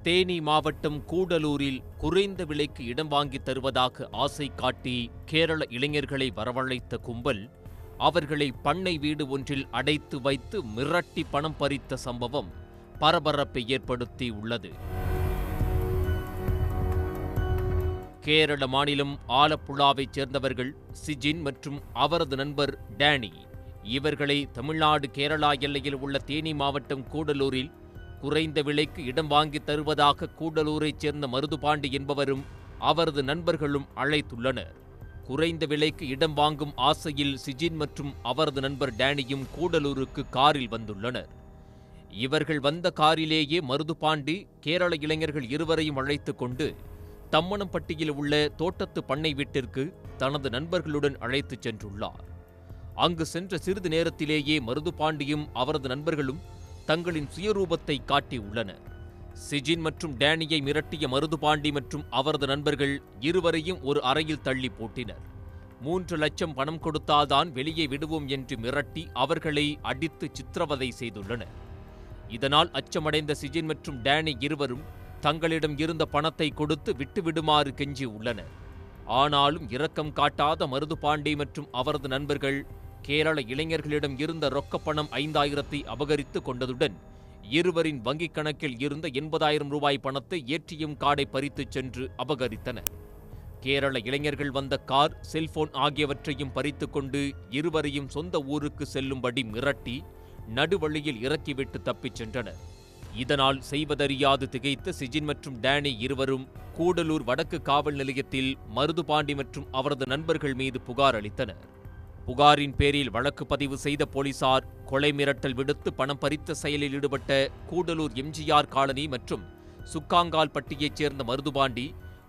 தேனி மாவட்டம் கூடலூரில் குறைந்த விலைக்கு இடம் வாங்கித் தருவதாக ஆசை காட்டி கேரள இளைஞர்களை வரவழைத்த கும்பல் அவர்களை பண்ணை வீடு ஒன்றில் அடைத்து வைத்து மிரட்டி பணம் பறித்த சம்பவம் பரபரப்பை ஏற்படுத்தி உள்ளது. கேரள மாநிலம் ஆலப்புழாவைச் சேர்ந்தவர்கள் சிஜின் மற்றும் அவரது நண்பர் டேனி. இவர்களை தமிழ்நாடு கேரளா எல்லையில் உள்ள தேனி மாவட்டம் கூடலூரில் குறைந்த விலைக்கு இடம் வாங்கித் தருவதாக கூடலூரைச் சேர்ந்த மருதுபாண்டி என்பவரும் அவரது நண்பர்களும் அழைத்துள்ளனர். குறைந்த விலைக்கு இடம் வாங்கும் ஆசையில் சிஜின் மற்றும் அவரது நண்பர் டேனியும் கூடலூருக்கு காரில் வந்துள்ளனர். இவர்கள் வந்த காரிலேயே மருதுபாண்டி கேரள இளைஞர்கள் இருவரையும் அழைத்துக் கொண்டு தம்மனம்பட்டியில் உள்ள தோட்டத்து பண்ணை வீட்டிற்கு தனது நண்பர்களுடன் அழைத்துச் சென்றுள்ளார். அங்கு சென்ற சிறிது நேரத்திலேயே மருதுபாண்டியும் அவரது நண்பர்களும் தங்களின் சுயரூபத்தை காட்டியுள்ளனர். சிஜின் மற்றும் டேனியை மிரட்டிய மருதுபாண்டி மற்றும் அவரது நண்பர்கள் இருவரையும் ஒரு அறையில் தள்ளி போட்டினர். 3 லட்சம் பணம் கொடுத்தால்தான் வெளியே விடுவோம் என்று மிரட்டி அவர்களை அடித்து சித்திரவதை செய்துள்ளனர். இதனால் அச்சமடைந்த சிஜின் மற்றும் டேனி இருவரும் தங்களிடம் இருந்த பணத்தை கொடுத்து விட்டுவிடுமாறு கெஞ்சியுள்ளனர். ஆனாலும் இரக்கம் காட்டாத மருதுபாண்டி மற்றும் அவரது நண்பர்கள் கேரள இளைஞர்களிடம் இருந்த ரொக்கப்பணம் 5000ஐ அபகரித்து கொண்டதுடன் இருவரின் வங்கிக் கணக்கில் இருந்த 80,000 ரூபாய் பணத்தை ஏடிஎம் கார்டை பறித்துச் சென்று அபகரித்தனர். கேரள இளைஞர்கள் வந்த கார், செல்போன் ஆகியவற்றையும் பறித்துக் கொண்டு இருவரையும் சொந்த ஊருக்கு செல்லும்படி மிரட்டி நடுவழியில் இறக்கிவிட்டு தப்பிச் சென்றனர். இதனால் செய்வதறியாது திகைத்த சிஜின் மற்றும் டேனி இருவரும் கூடலூர் வடக்கு காவல் நிலையத்தில் மருதுபாண்டி மற்றும் அவரது நண்பர்கள் மீது புகார் அளித்தனர். புகாரின் பேரில் வழக்கு பதிவு செய்த போலீசார் கொலை மிரட்டல் விடுத்து பணம் பறித்த செயலில் ஈடுபட்ட கூடலூர் எம்ஜிஆர் காலனி மற்றும் சுக்காங்கால் பட்டியைச் சேர்ந்த மருதுபாண்டி,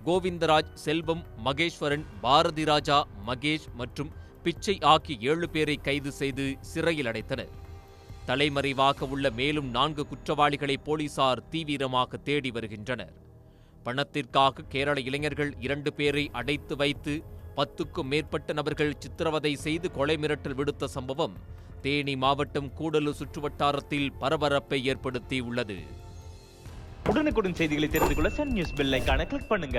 கோவிந்தராஜ், செல்வம், மகேஸ்வரன், பாரதி ராஜா, மகேஷ் மற்றும் பிச்சை ஆகிய 7 பேரை கைது செய்து சிறையில் அடைத்தனர். தலைமறைவாக உள்ள மேலும் 4 குற்றவாளிகளை போலீசார் தீவிரமாக தேடி வருகின்றனர். பணத்திற்காக கேரள இளைஞர்கள் 2 பேரை அடைத்து வைத்து 10க்கும் மேற்பட்ட நபர்கள் சித்திரவதை செய்து கொலை மிரட்டல் விடுத்த சம்பவம் தேனி மாவட்டம் கூடலூர் சுற்றுவட்டாரத்தில் பரபரப்பை ஏற்படுத்தியுள்ளது. உடனுக்குடன் செய்திகளை தெரிந்து கொள்ள சன் நியூஸ் பெல் ஐகானை கிளிக் பண்ணுங்க.